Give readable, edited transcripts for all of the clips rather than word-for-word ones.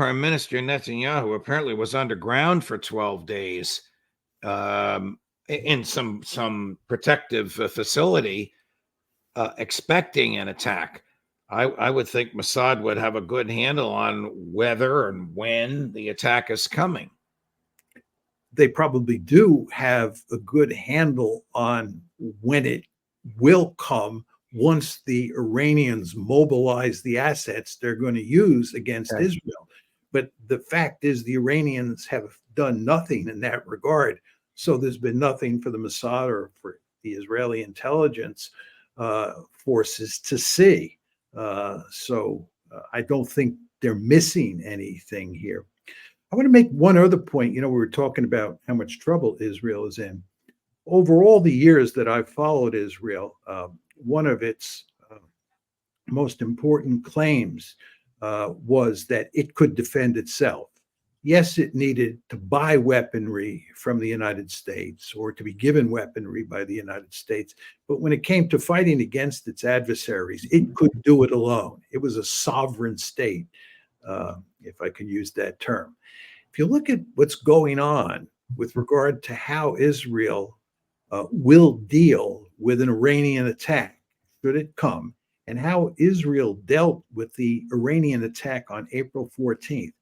Prime Minister Netanyahu apparently was underground for 12 days in some protective facility, expecting an attack. I would think Mossad would have a good handle on whether and when the attack is coming. They probably do have a good handle on when it will come once the Iranians mobilize the assets they're going to use against Israel. But the fact is, the Iranians have done nothing in that regard. So there's been nothing for the Mossad or for the Israeli intelligence forces to see. So I don't think they're missing anything here. I want to make one other point. We were talking about how much trouble Israel is in. Over all the years that I've followed Israel, one of its most important claims was that it could defend itself. Yes, it needed to buy weaponry from the United States or to be given weaponry by the United States. But when it came to fighting against its adversaries, it could do it alone. It was a sovereign state, if I can use that term. If you look at what's going on with regard to how Israel will deal with an Iranian attack, should it come, and how Israel dealt with the Iranian attack on April 14th,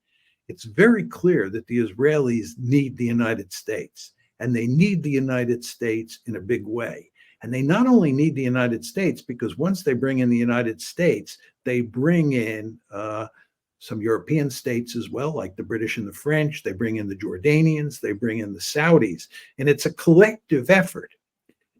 it's very clear that the Israelis need the United States, and they need the United States in a big way. And they not only need the United States, because once they bring in the United States, they bring in some European states as well, like the British and the French. They bring in the Jordanians, they bring in the Saudis, and it's a collective effort.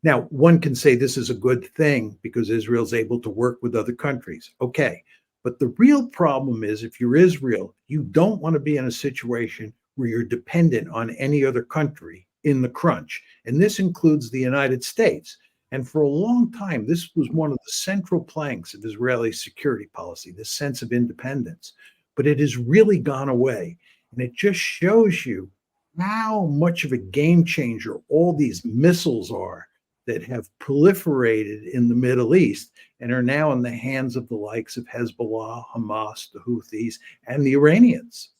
Now, one can say this is a good thing because Israel's able to work with other countries. Okay, but the real problem is if you're Israel, you don't want to be in a situation where you're dependent on any other country in the crunch. And this includes the United States. And for a long time, this was one of the central planks of Israeli security policy, this sense of independence. But it has really gone away. And it just shows you how much of a game changer all these missiles are that have proliferated in the Middle East and are now in the hands of the likes of Hezbollah, Hamas, the Houthis, and the Iranians.